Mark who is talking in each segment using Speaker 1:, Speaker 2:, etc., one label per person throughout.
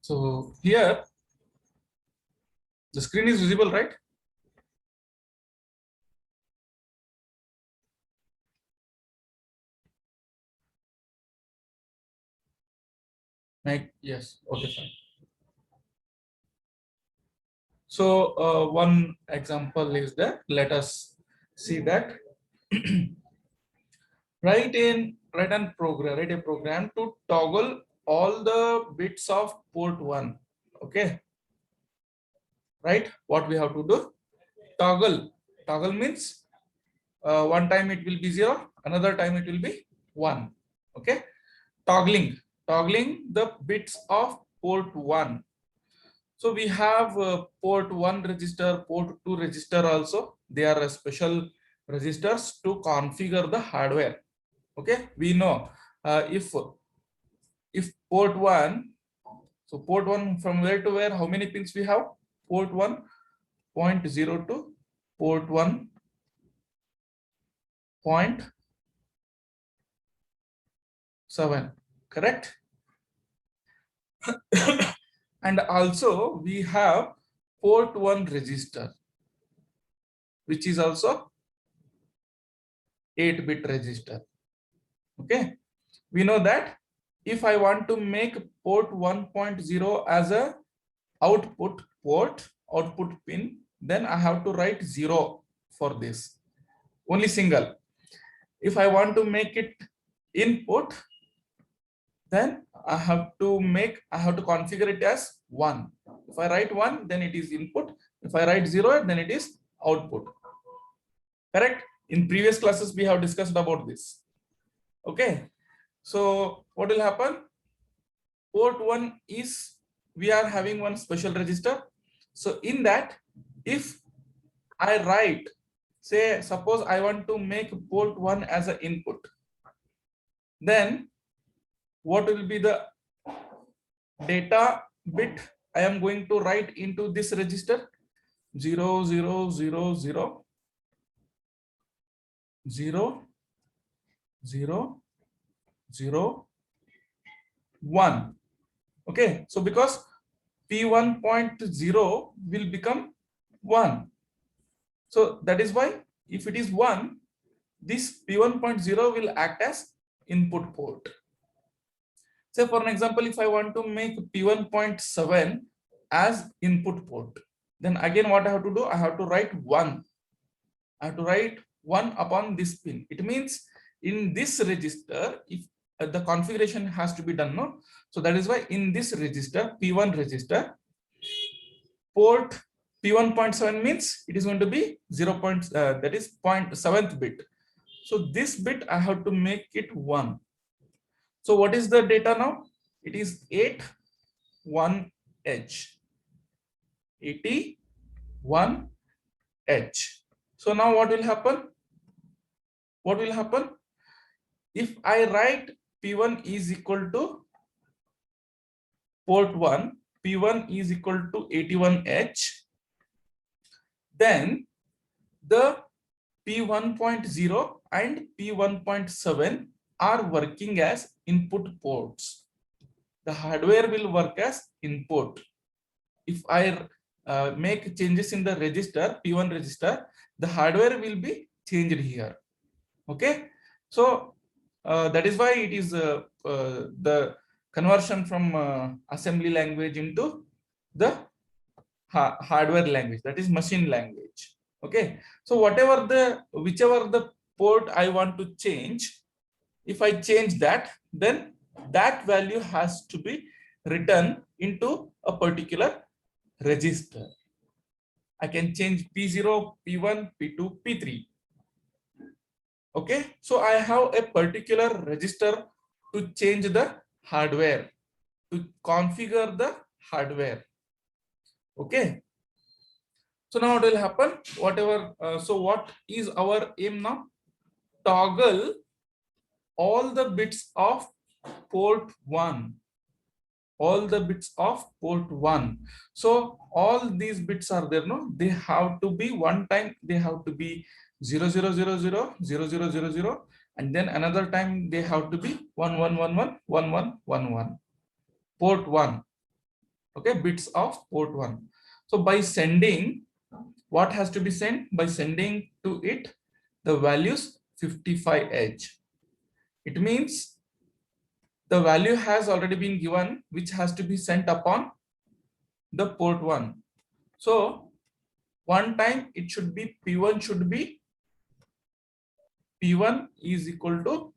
Speaker 1: So here the screen is visible, right? Like, yes, okay, fine. So one example is that, let us see that. write a program to toggle all the bits of port 1. Okay, right? What we have to do? Toggle means one time it will be 0, another time it will be 1. Okay, toggling the bits of port 1. So we have port 1 register, port 2 register also. They are special registers to configure the hardware. Okay, we know if port 1, so port 1 from where to where, how many pins we have? Port 1 0.0 to port 1.7, correct? And also we have port 1 register, which is also 8-bit register. Okay, we know that if I want to make port 1.0 as a output pin, then I have to write 0 for this, only single. If I want to make it input, then I have to configure it as 1. If I write 1, then it is input. If I write 0, then it is output. Correct? In previous classes, we have discussed about this. Okay. So what will happen? Port 1 is, we are having one special register. So in that, if I write, say, suppose I want to make port 1 as an input, then what will be the data bit I am going to write into this register? 0 0 0 0 0 0 0 1. Okay, so because P1.0 will become 1. So that is why if it is 1, this P1.0 will act as input port. Say for an example, if I want to make P1.7 as input port, then again what I have to do? I have to write 1. I have to write 1 upon this pin. It means in this register, if the configuration has to be done, no? So that is why in this register, P1 register, port P1.7 means it is going to be 0. That is 0.7th bit. So this bit I have to make it 1. So what is the data now? It is 81H. 81H. So now what will happen? What will happen? If I write P1 is equal to port 1, P1 is equal to 81H, then the P1.0 and P1.7 are working as input ports. The hardware will work as input. If I make changes in the register, P1 register, the hardware will be changed here. Okay, so that is why it is the conversion from assembly language into the hardware language, that is machine language. Okay, so whichever the port I want to change, if I change that, then that value has to be written into a particular register. I can change P0, P1, P2, P3. Okay, so I have a particular register to change the hardware, to configure the hardware. Okay, so now what will happen? So what is our aim now? Toggle all the bits of port 1. All the bits of port 1. So all these bits are there, no? They have to be one time, they have to be 0000 0000, and then another time they have to be 1111 1111. Port 1. Okay, bits of port 1. So by sending, what has to be sent? By sending to it the values 55H. It means the value has already been given, which has to be sent upon the port 1. So one time it should be P1 should be P1 is equal to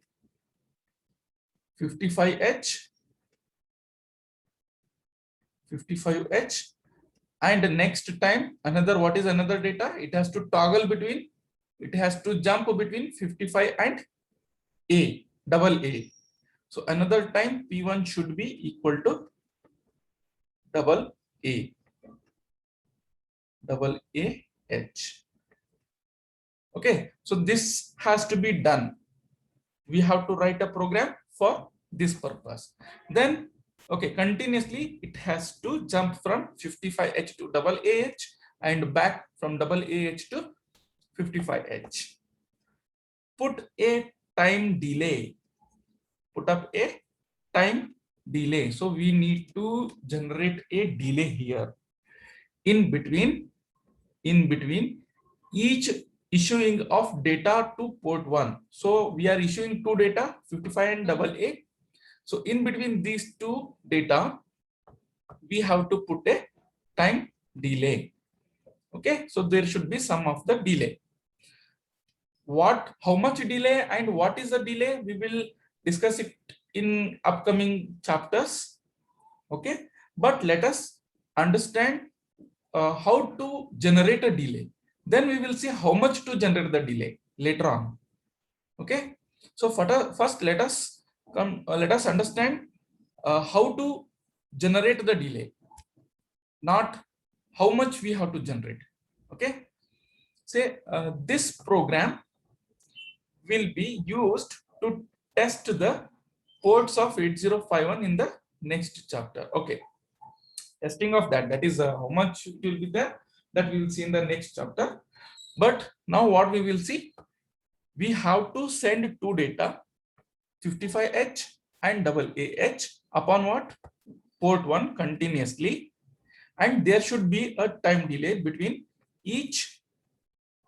Speaker 1: 55H, 55H, and next time another, what is another data? It has to toggle between, it has to jump between 55 and A, double A. So another time P1 should be equal to double A, double A H. Okay, so this has to be done. We have to write a program for this purpose. Then, okay, continuously it has to jump from 55H to double AH and back from double AH to 55H. Put a time delay. Put up a time delay. So we need to generate a delay here. In between each issuing of data to port 1. So we are issuing two data, 55 and double A. So in between these two data, we have to put a time delay. Okay, so there should be some of the delay. How much delay and what is the delay? We will discuss it in upcoming chapters. Okay, but let us understand how to generate a delay. Then we will see how much to generate the delay later on. Okay, so first let us understand how to generate the delay, not how much we have to generate. Okay, say this program will be used to test the ports of 8051 in the next chapter. Okay, testing of that is how much it will be there, that we will see in the next chapter. But now what we will see, we have to send two data, 55H and double AH, upon what? Port 1 continuously, and there should be a time delay between each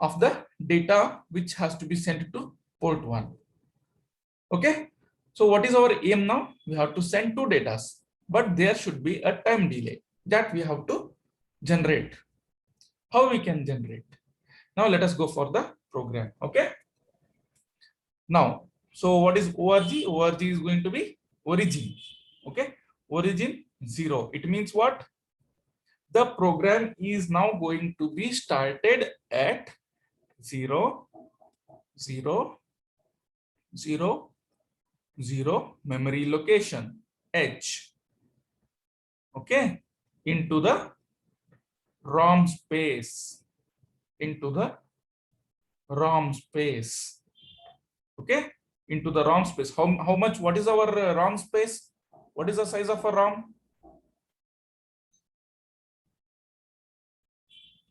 Speaker 1: of the data which has to be sent to port 1. Okay, so what is our aim now? We have to send two data, but there should be a time delay that we have to generate. How we can generate? Now let us go for the program. Okay, now, so what is org? Org is going to be origin. Okay, origin 0. It means what? The program is now going to be started at 0, 0, 0, 0 memory location H. Okay, into the ROM space, into the ROM space. Okay, into the ROM space. How much? What is our ROM space? What is the size of a ROM?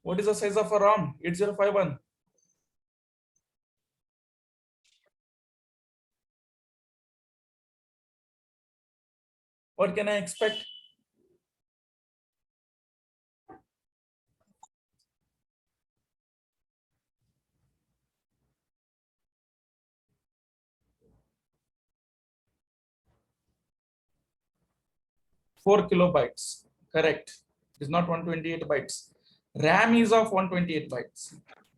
Speaker 1: What is the size of a ROM? 8051. What can I expect? Four kilobytes. Correct. It is not 128 bytes. RAM is of 128 bytes.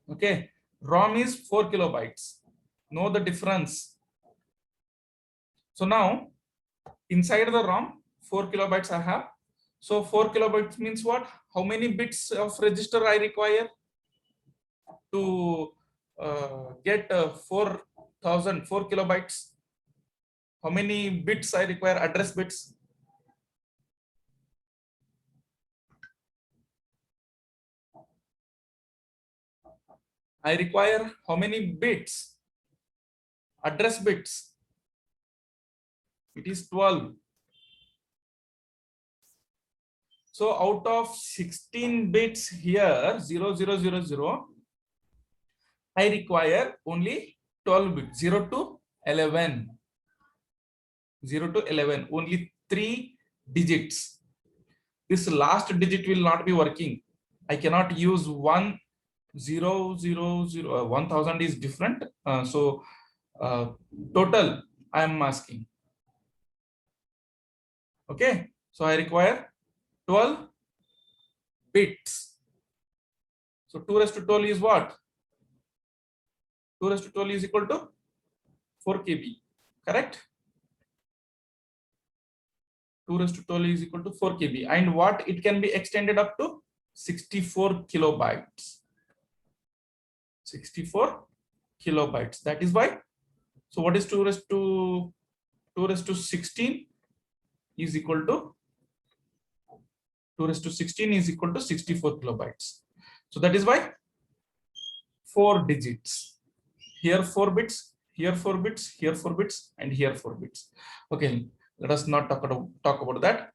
Speaker 1: Okay. ROM is 4 kilobytes. Know the difference. So now inside the ROM, 4 kilobytes I have. So 4 kilobytes means what? How many bits of register I require to get 4 kilobytes? How many bits I require? Address bits. I require how many bits? Address bits. It is 12. So out of 16 bits here, 0, 0, 0, 0, I require only 12 bits, 0 to 11. 0 to 11, only 3 digits. this last digit will not be working. I cannot use 1 0 0 0. 1000 is different. So total I am asking. Okay, so I require 12 bits. So 2 raised to 12 is what? 2 raised to 12 is equal to 4 KB, correct? 2 raised to 12 is equal to 4 KB. And what it can be extended up to? 64 kilobytes. 64 kilobytes. That is why. So what is 2 raised to 16 is equal to 2 raised to 16 is equal to 64 kilobytes. So that is why 4 digits. Here 4 bits, here 4 bits, here 4 bits, and here 4 bits. Okay, let us not talk about that.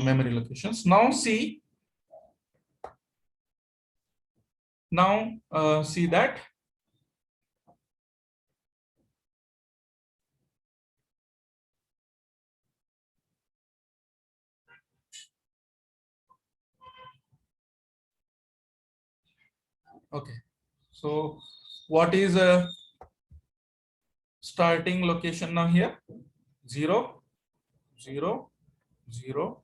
Speaker 1: Memory locations. Now see. Now see that. Okay, so what is a starting location now here? 0 0 0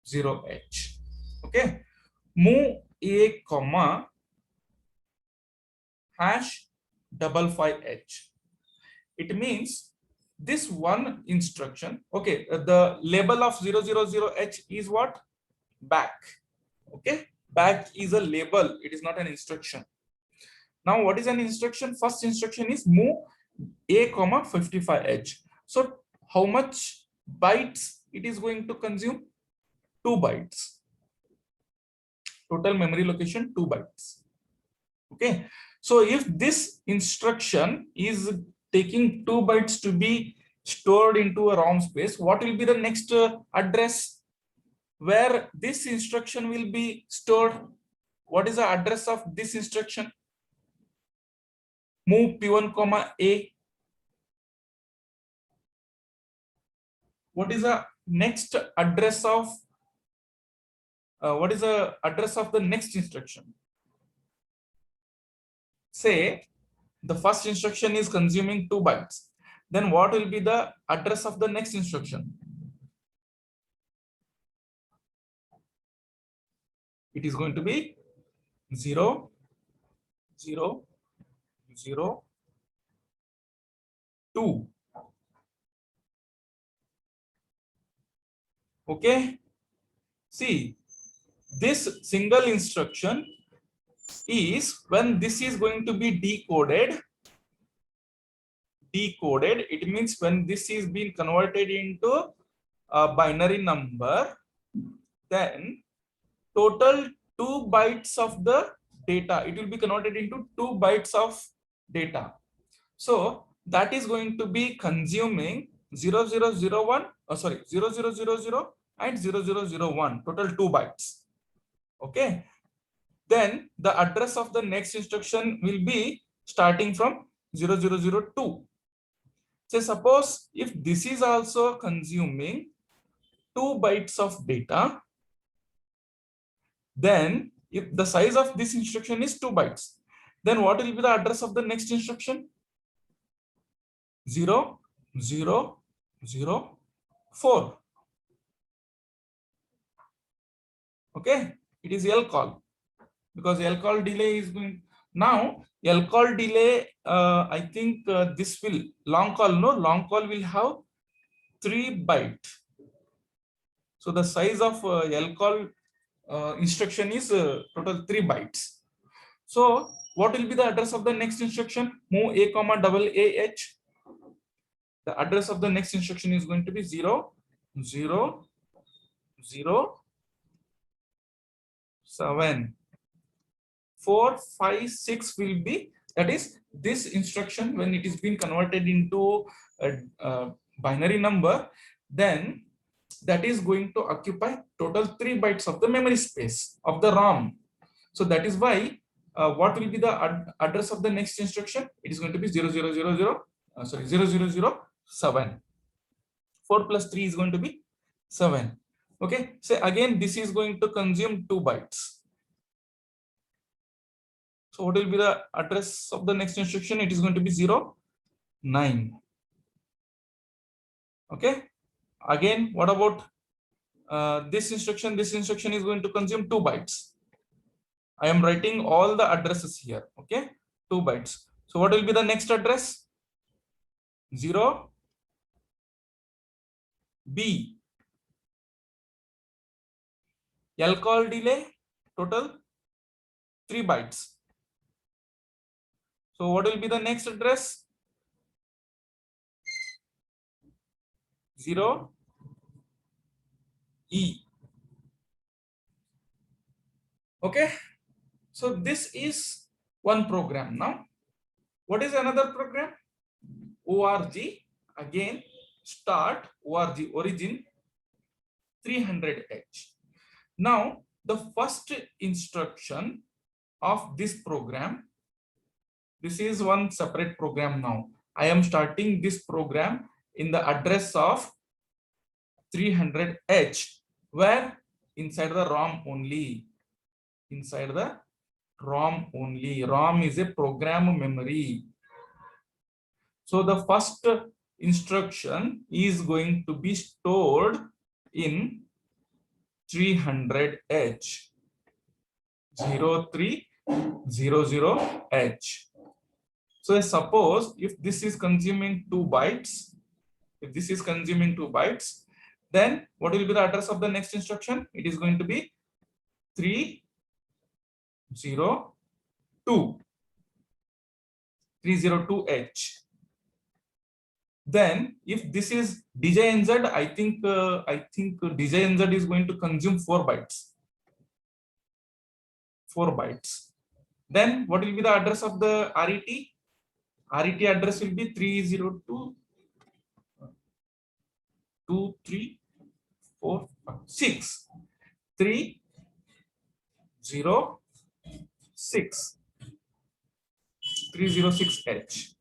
Speaker 1: 0 H. Okay, move a comma hash 55H. It means this one instruction. Okay, the label of 000H is what? Back. Okay, back is a label, it is not an instruction. Now what is an instruction? First instruction is move a comma 55H. So how much bytes it is going to consume? 2 bytes. Total memory location 2 bytes. Okay, so if this instruction is taking 2 bytes to be stored into a ROM space, what will be the next address where this instruction will be stored? What is the address of this instruction? Move P1 comma A. What is the next address of the next instruction? Say the first instruction is consuming 2 bytes. Then what will be the address of the next instruction? It is going to be 0 0 0 2. Okay, see, this single instruction is when this is going to be decoded, it means when this is being converted into a binary number, then total 2 bytes of the data, it will be converted into 2 bytes of data. So that is going to be consuming 0001, 0000 and 0001, total 2 bytes. Okay, then the address of the next instruction will be starting from 0002. So suppose if this is also consuming 2 bytes of data, then if the size of this instruction is 2 bytes, then what will be the address of the next instruction? 0 0 0 4. Okay, it is lcall, because lcall delay is going now. Lcall delay, I think this will long call will have 3 byte. So the size of lcall instruction is total 3 bytes. So what will be the address of the next instruction? Move a comma double AH. The address of the next instruction is going to be 0 0 0 7. 4 5 6 will be, that is this instruction when it is being converted into a binary number, then that is going to occupy total 3 bytes of the memory space of the ROM. So that is why what will be the address of the next instruction? It is going to be 0007. 4 plus 3 is going to be 7. Okay, so again, this is going to consume 2 bytes. So what will be the address of the next instruction? It is going to be 0, 9. Okay. Again, what about this instruction? This instruction is going to consume 2 bytes. I am writing all the addresses here. Okay, 2 bytes. So what will be the next address? 0, B. Lcall delay, total 3 bytes. So what will be the next address? 0, E. Okay, so this is one program. Now what is another program? org, again start org origin 300h. Now the first instruction of this program, this is one separate program. Now I am starting this program in the address of 300h, where inside the ROM only. Inside the ROM only. ROM is a program memory. So the first instruction is going to be stored in 300h, 0300h. So suppose if this is consuming 2 bytes, then what will be the address of the next instruction? It is going to be 302h. Then if this is DJNZ, I think DJNZ is going to consume 4 bytes. 4 bytes. Then what will be the address of the RET? RET address will be 302 2 3 4 5 6 3 0 6 306h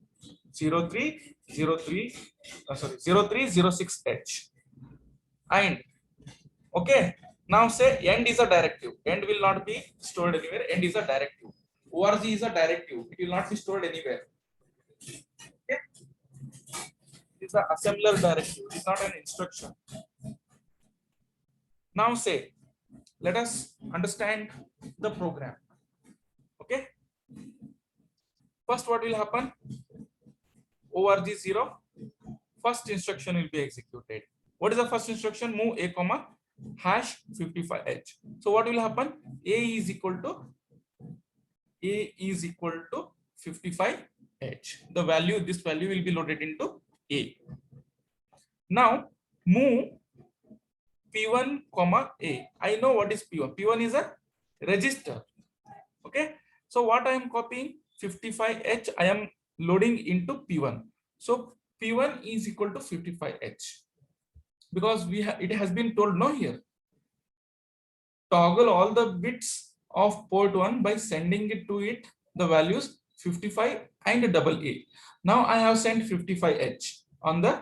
Speaker 1: 0306h. And okay, now say end is a directive. End will not be stored anywhere. End is a directive. org is a directive. It will not be stored anywhere. Okay, it is the assembler directive. It is not an instruction. Now say, let us understand the program. Okay, first what will happen? org 0, first instruction will be executed. What is the first instruction? Move a comma hash 55h. So what will happen? A is equal to 55h. The value, this value will be loaded into A. Now move P1 comma A. I know what is P1. P1 is a register. Okay. So what I am copying? 55h I am loading into P1. So P1 is equal to 55h, because it has been told no here. Toggle all the bits of port 1 by sending it to it the values 55 and AA. Now I have sent 55h on the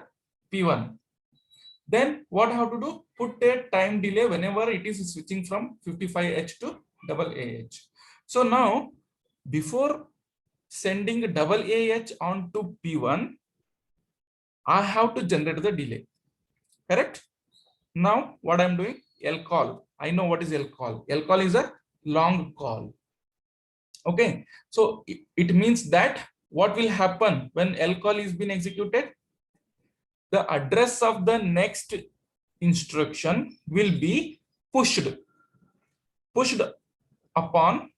Speaker 1: P1. Then what I have to do? Put a time delay whenever it is switching from 55h to AAH. So now before sending AAH onto P1, I have to generate the delay. Correct? Now what I'm doing? Lcall. I know what is lcall. Lcall is a long call. Okay. So it means that what will happen when lcall is being executed? The address of the next instruction will be pushed upon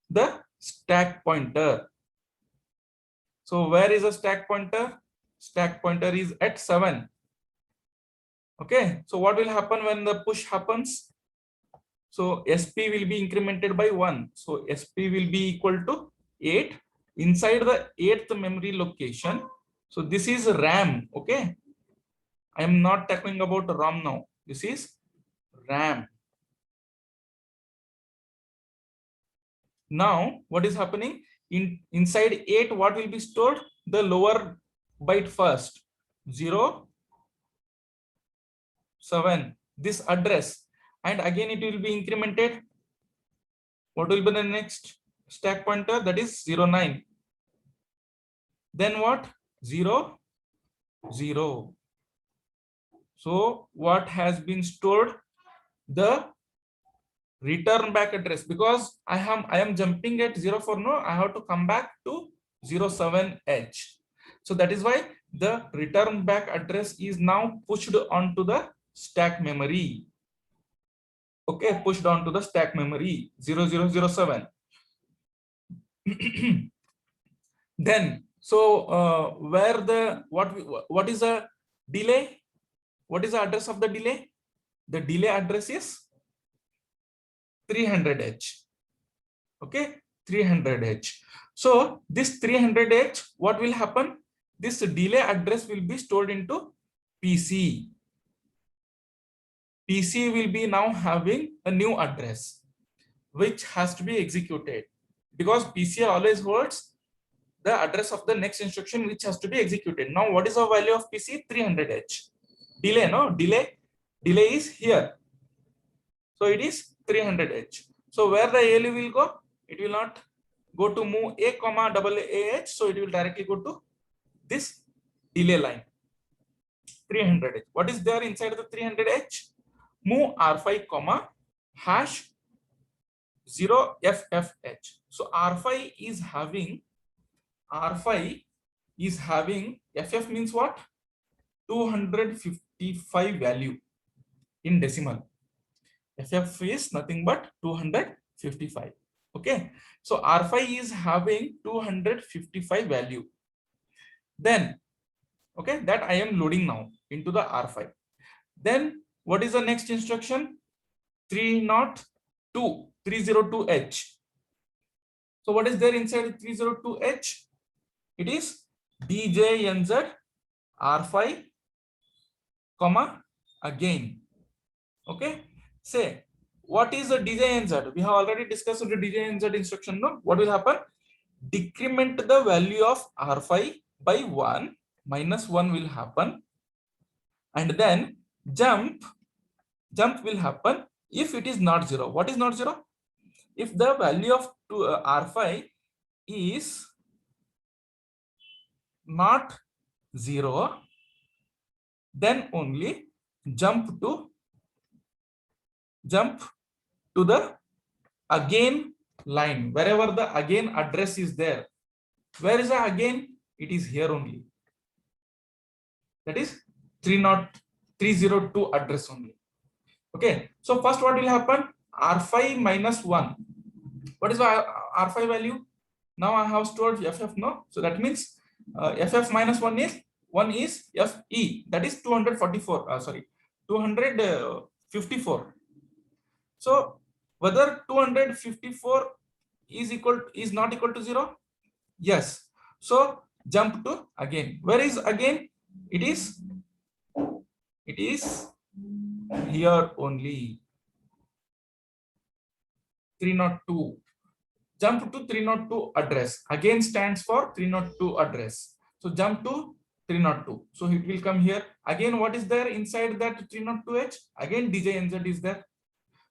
Speaker 1: the stack pointer. So where is the stack pointer? Stack pointer is at 7. Okay, so what will happen when the push happens? So SP will be incremented by 1. So SP will be equal to 8 inside the 8th memory location. So this is RAM. Okay, I am not talking about ROM now. This is RAM. Now what is happening? Inside 8, what will be stored? The lower byte first. 0 7 this address, and again it will be incremented. What will be the next stack pointer? That is 09. Then what? 0 0. So what has been stored? The return back address, because I am jumping at 04. No, I have to come back to 07H. So that is why the return back address is now pushed onto the stack memory. Okay, pushed onto the stack memory 0007. Then where the what is the delay? What is the address of the delay? The delay address is 300H. Okay, 300H. So this 300H, what will happen? This delay address will be stored into PC. PC will be now having a new address which has to be executed, because PC always holds the address of the next instruction which has to be executed. Now what is the value of PC? 300H. Delay, no, delay is here. So it is 300H. So where the ALU will go? It will not go to move A comma double AH. So it will directly go to this delay line 300H. What is there inside the 300H? Move R5 comma hash 0FFH. So R5 is having FF means what? 255 value in decimal. FF is nothing but 255. Okay, so R5 is having 255 value. Then, okay, that I am loading now into the R5. Then what is the next instruction? 302H. So what is there inside 302H? It is DJNZ R5 comma again. Okay, say what is the DJNZ? We have already discussed the DJNZ instruction. No, what will happen? Decrement the value of R5 by 1, minus 1 will happen, and then jump will happen if it is not 0. What is not 0? If the value of R5 is not 0, then only jump to the again line, wherever the again address is there. Where is the again? It is here only. That is 302 address only. Okay, so first what will happen? R5 minus 1. What is the R5 value? Now I have stored FF, no? So that means FF minus 1 is FE, that is 244. 254. So whether 254 is not equal to 0? Yes. So jump to again. Where is again? It is here only. 302. Jump to 302 address. Again stands for 302 address. So jump to 302. So it will come here. Again, what is there inside that 302H? Again, DJNZ is there.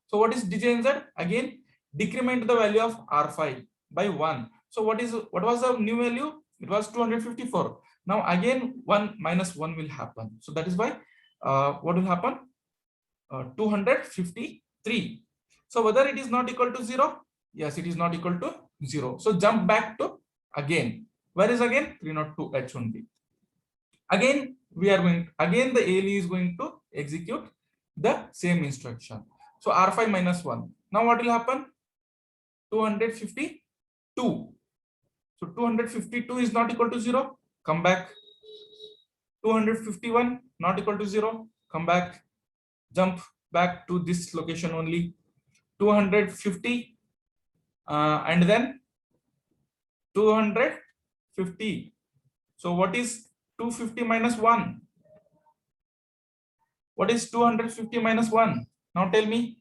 Speaker 1: So what is DJNZ? Again, decrement the value of R5 by 1. So what was the new value? It was 254. Now again 1 minus 1 will happen. So that is why what will happen? 253. So whether it is not equal to 0? Yes, it is not equal to 0. So jump back to again. Where is again? 302H only. Again, we are going, again the ALU is going to execute the same instruction. So R5 minus 1. Now what will happen? 252. So 252 is not equal to 0. Come back. 251 not equal to 0. Come back. Jump back to this location only. 250 and then 250. So what is 250 minus 1? What is 250 minus 1? Now tell me.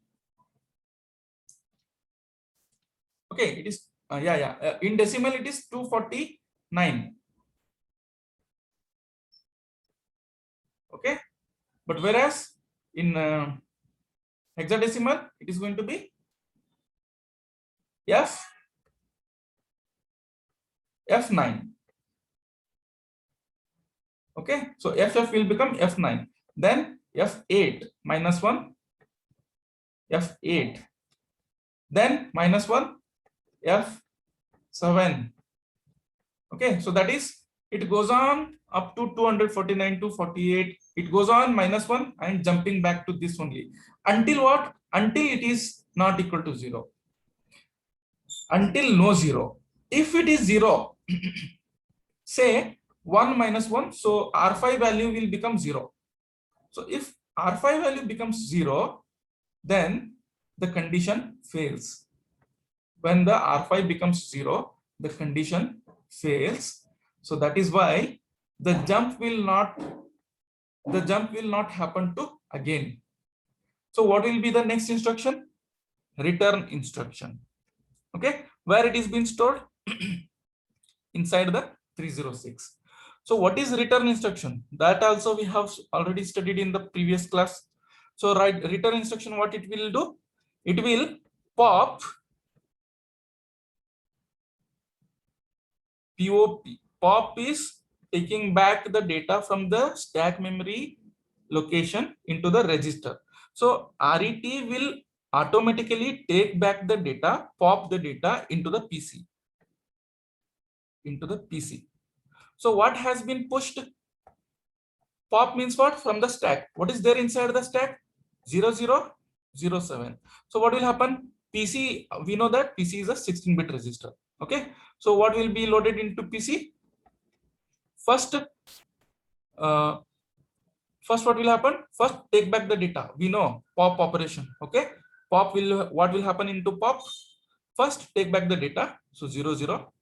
Speaker 1: Okay, it is in decimal it is 249. Okay, but whereas in Hexadecimal, it is going to be F9. Okay, so FF will become F9. Then F8 minus 1, F8. Then minus 1, F7. Okay, so that is, it goes on up to 249 to 48. It goes on minus 1 and jumping back to this only. Until what? Until it is not equal to 0. Until no 0. If it is 0, say 1 minus 1, so R5 value will become 0. So if R5 value becomes 0, then the condition fails. When the R5 becomes 0, the condition fails. So that is why the jump will not happen to again. So what will be the next instruction? Return instruction. Okay, where it is being stored? Inside the 306. So what is return instruction? That also we have already studied in the previous class. So return instruction, what it will do? It will pop POP. Pop is taking back the data from the stack memory location into the register. So RET will automatically take back the data, pop the data into the PC. So what has been pushed? Pop means what? From the stack. What is there inside the stack? 0007. So what will happen? PC, we know that PC is a 16-bit register. Okay. So what will be loaded into PC? First what will happen? First, take back the data. We know pop operation. Okay. Pop will, what will happen into pop? First, take back the data. So 00.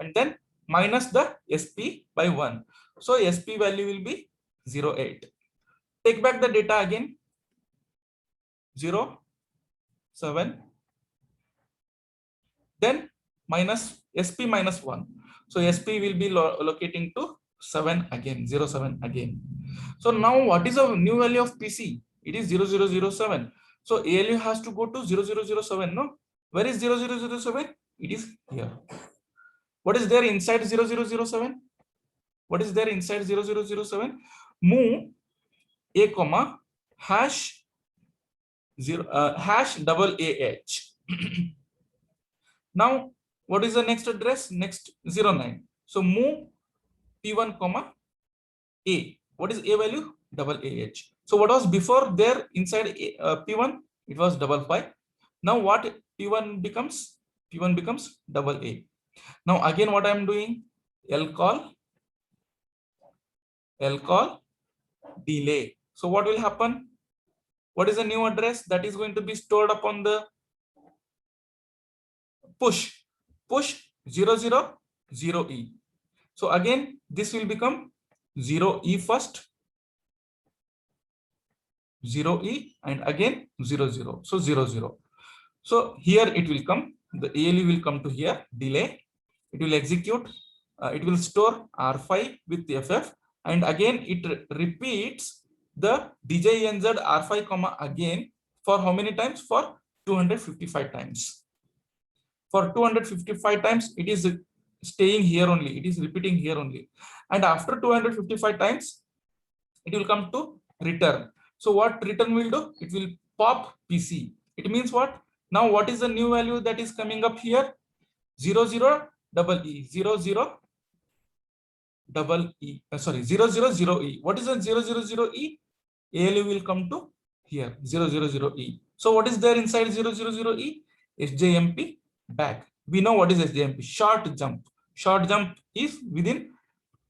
Speaker 1: And then minus the SP by 1. So SP value will be 08. Take back the data again. 07. Then minus SP minus 1. So SP will be locating to 7 again, 07 again. So now what is the new value of PC? It is 0007. So ALU has to go to 0007. No? Where is 0007? It is here. What is there inside 0007? What is there inside 0007? Move A comma hash 0 hash double AH. Now what is the next address? Next 09. So move P1 comma A. What is A value? Double AH. So what was before there inside P1? It was 55. Now what P1 becomes? P1 becomes double A. Now again what I am doing? lcall delay. So what will happen? What is the new address that is going to be stored upon the push 000E. So again this will become 0E first, 0E, and again 00. So 00. So here it will come, the ALU will come to here, delay. It will execute, it will store R5 with FF, and again it repeats the DJNZ R5 comma again for how many times? For 255 times. For 255 times it is staying here only, it is repeating here only, and after 255 times it will come to return. So what return will do? It will pop PC. It means what? Now what is the new value that is coming up here? 00 double E, 00 double E, 000E. What is the 000E? ALU will come to here, 000E. So what is there inside 000E? SJMP back. We know what is SJMP, short jump. Short jump is within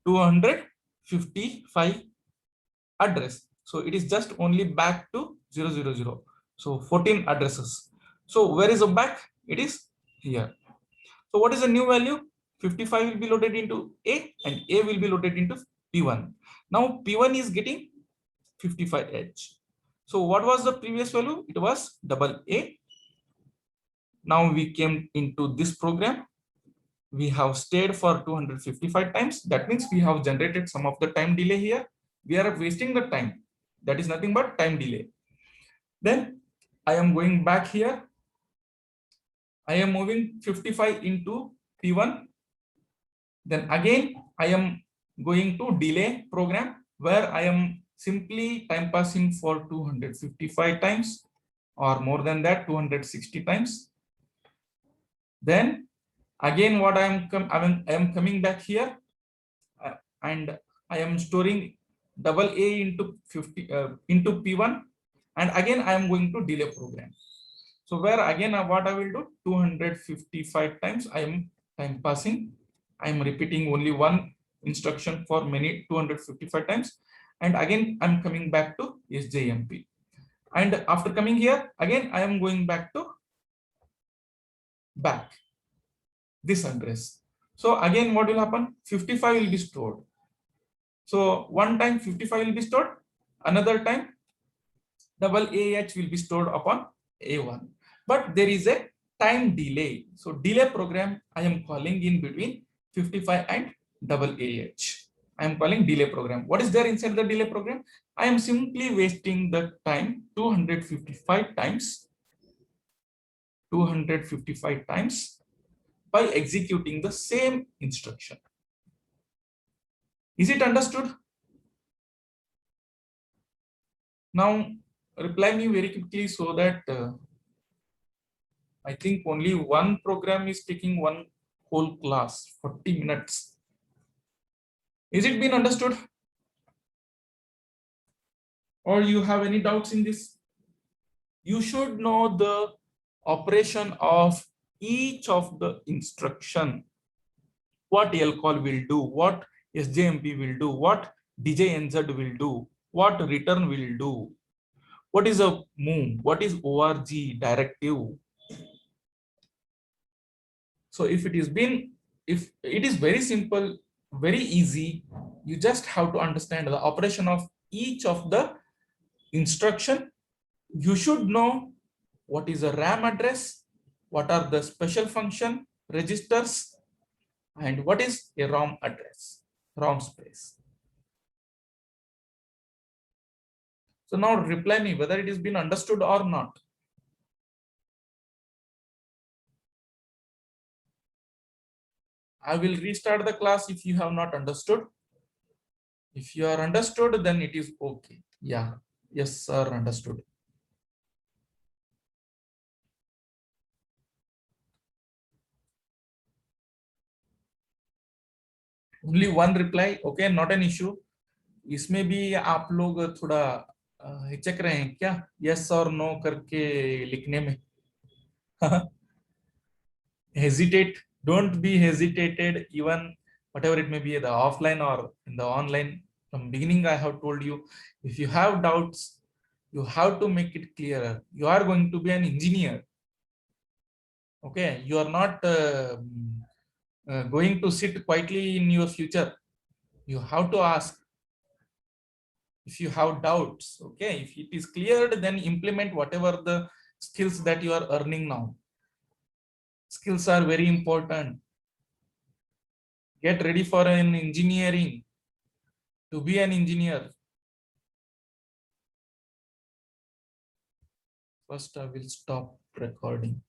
Speaker 1: 255 address. So it is just only back to 000. So 14 addresses. So where is the back? It is here. So what is the new value? 55 will be loaded into A and A will be loaded into P1. Now P1 is getting 55H. So what was the previous value? It was double A. Now we came into this program. We have stayed for 255 times. That means we have generated some of the time delay here. We are wasting the time. That is nothing but time delay. Then I am going back here. I am moving 55 into P1. Then again, I am going to delay program where I am simply time passing for 255 times or more than that, 260 times. Then again, what I am coming back here and I am storing double A into 50 into P1, and again I am going to delay program. So where again what I will do, 255 times I am time passing. I am repeating only one instruction for many 255 times, and again I'm coming back to SJMP. And after coming here, again I am going back to back this address. So again what will happen? 55 will be stored. So one time 55 will be stored, another time double AH will be stored upon A1. But there is a time delay. So delay program I am calling in between 55 and double AH. I am calling delay program. What is there inside the delay program? I am simply wasting the time 255 times by executing the same instruction. Is it understood? Now reply me very quickly so that I think only one program is taking one whole class, 40 minutes. Is it been understood? Or you have any doubts in this? You should know the operation of each of the instruction. What lcall will do, what SJMP will do, what DJNZ will do, what return will do, what is a move, what is ORG directive. So if it is very simple, very easy, you just have to understand the operation of each of the instruction. You should know what is a RAM address, what are the special function registers, and what is a ROM address, ROM space. So now reply me whether it has been understood or not. I will restart the class if you have not understood. If you are understood, then it is okay. Yeah. Yes, sir, understood. Only one reply. Okay, not an issue. इसमें भी आप लोग थोड़ा हिचक रहे हैं क्या, yes और नो करके लिखने में? Hesitate. Don't be hesitated, even whatever it may be, the offline or in the online. From beginning, I have told you, if you have doubts, you have to make it clearer. You are going to be an engineer. Okay, you are not going to sit quietly in your future. You have to ask if you have doubts. Okay, if it is cleared, then implement whatever the skills that you are earning now. Skills are very important. Get ready for an engineering. To be an engineer, first I will stop recording.